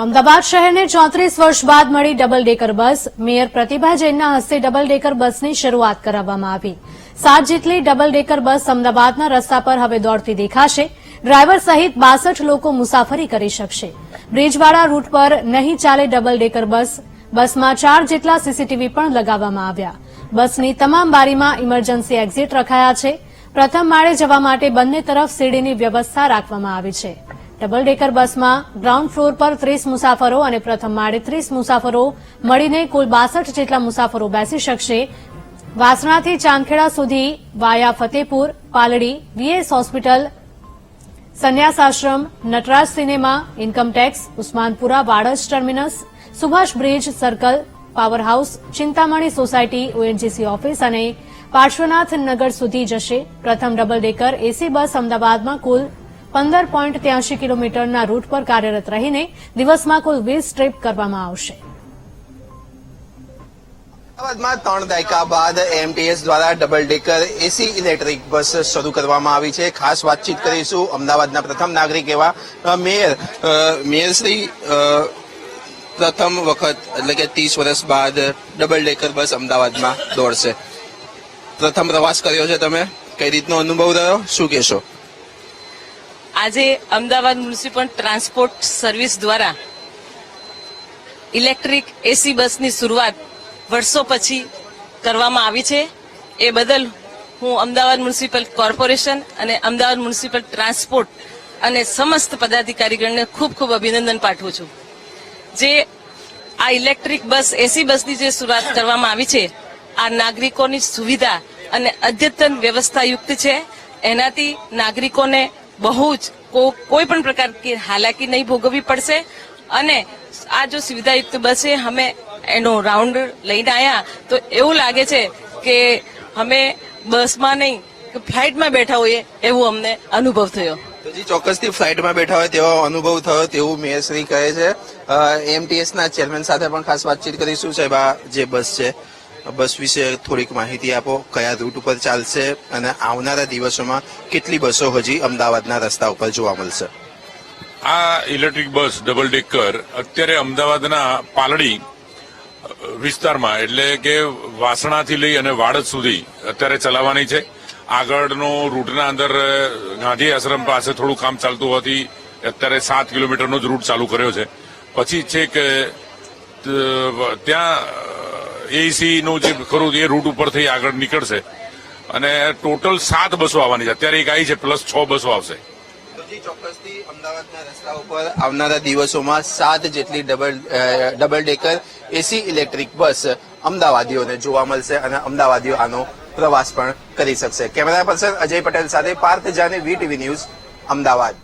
અમદાવાદ શહેરને 34 વર્ષ બાદ મળી ડબલ ડેકર બસ। મેયર પ્રતિભા જૈનના હસ્તે ડબલ ડેકર બસની શરૂઆત કરવામાં આવી। 7 જેટલી ડબલ ડેકર બસ અમદાવાદના રસ્તા પર હવે દોડતી દેખાશે। ડ્રાઈવર સહિત 62 લોકો મુસાફરી કરી શકશે। બ્રિજવાળા રૂટ પર નહીં ચાલે ડબલ ડેકર બસ। બસમાં 4 જેટલા સીસીટીવી પણ લગાવવામાં આવ્યા। બસની તમામ બારીમાં ઇમરજન્સી એક્ઝિટ રખાયા છે। પ્રથમ માળે જવા માટે બંને તરફ સીડીની વ્યવસ્થા રાખવામાં આવી છે। ડબલ ડેકર બસમાં ગ્રાઉન્ડ ફ્લોર પર 30 મુસાફરો અને પ્રથમ માળે 30 મુસાફરો મળીને કુલ 62 જેટલા મુસાફરો બેસી શકશે। વાસણાથી ચાંદખેડા સુધી via Fatehpur, Paldi, VS hospital, Sanyas Ashram, Natraj cinema, income tax, Usmanpura Wadaj terminus, Subhash bridge circle, power house, Chintamani society, ONGC office અને પાર્શ્વનાથ નગર સુધી જશે। પ્રથમ ડબલ ડેકર એસી બસ અમદાવાદમાં કુલ 15.83 કિલોમીટરના રૂટ પર કાર્યરત રહીને દિવસમાં કુલ 20 ટ્રીપ કરવામાં આવશે। અમદાવાદમાં 3 દાયકા બાદ એમટીએસ દ્વારા ડબલ ડેકર એસી ઇલેક્ટ્રિક બસ શરૂ કરવામાં આવી છે। ખાસ વાતચીત કરીશું અમદાવાદના પ્રથમ નાગરિક એવા મેયર શ્રી પ્રથમ વખત એટલે કે 30 વર્ષ બાદ ડબલ ડેકર બસ અમદાવાદમાં દોડશે। પ્રથમ પ્રવાસ કર્યો છે તમે, કઈ રીતનો અનુભવ રહ્યો, શું કહેશો? આજે અમદાવાદ મ્યુનિસિપલ ટ્રાન્સપોર્ટ સર્વિસ દ્વારા ઇલેક્ટ્રિક એસી બસની શરૂઆત વર્ષો પછી કરવામાં આવી છે। એ બદલ હું અમદાવાદ મ્યુનિસિપલ કોર્પોરેશન અને અમદાવાદ મ્યુનિસિપલ ટ્રાન્સપોર્ટ અને સમસ્ત પદાધિકારીગણને ખૂબ ખૂબ અભિનંદન પાઠવું છું। જે આ ઇલેક્ટ્રિક બસ એસી બસની જે શરૂઆત કરવામાં આવી છે, આ નાગરિકોની સુવિધા અને અદ્યતન વ્યવસ્થાયુક્ત છે। એનાથી નાગરિકોને બહુ જ કોઈ પણ પ્રકારની હાલાકી નહીં ભોગવવી પડશે અને આ જો સુવિધાયુક્ત બસ છે, અમે એનો રાઉન્ડ લઈને આવ્યા તો એવું લાગે છે કે અમે બસમાં નહીં ફ્લાઇટમાં બેઠા હોઈએ એવું અમને અનુભવ થયો। જી, ચોક્કસથી ફ્લાઇટમાં બેઠા હોય તેવો અનુભવ થયો તેવું મેયરશ્રી કહે છે। એમટીએસના ચેરમેન સાથે પણ ખાસ વાતચીત કરીશું। સાહેબ, આ જે બસ છે, બસ વિશે થોડીક માહિતી આપો, કયા રૂટ ઉપર ચાલશે અને આવનારા દિવસોમાં કેટલી બસો હજી અમદાવાદના રસ્તા ઉપર જોવા મળશે? આ ઇલેક્ટ્રિક બસ ડબલ ડેકર અત્યારે અમદાવાદના પાલડી વિસ્તારમાં એટલે કે વાસણાથી લઈ અને વાડજ સુધી અત્યારે ચલાવવાની છે। આગળનો રૂટના અંદર ગાંધી આશ્રમ પાસે થોડું કામ ચાલતું હોવાથી અત્યારે 7 કિલોમીટરનો જ રૂટ ચાલુ કર્યો છે। પછી છે કે ત્યાં એસી નું જે ખરું એ રૂટ ઉપરથી આગળ નીકળશે અને ટોટલ 7 બસો આવવાની છે। અત્યારે એક આવી છે, પ્લસ 6 બસો આવશે। ચોક્કસથી અમદાવાદના રસ્તા ઉપર આવનારા દિવસોમાં 7 જેટલી double decker AC electric bus અમદાવાદીઓને જોવા મળશે અને અમદાવાદીઓ આનો પ્રવાસ પણ કરી શકશે। કેમેરા પર્સન અજય પટેલ સાથે પાર્થ જાને, વીટીવી ન્યૂઝ, અમદાવાદ।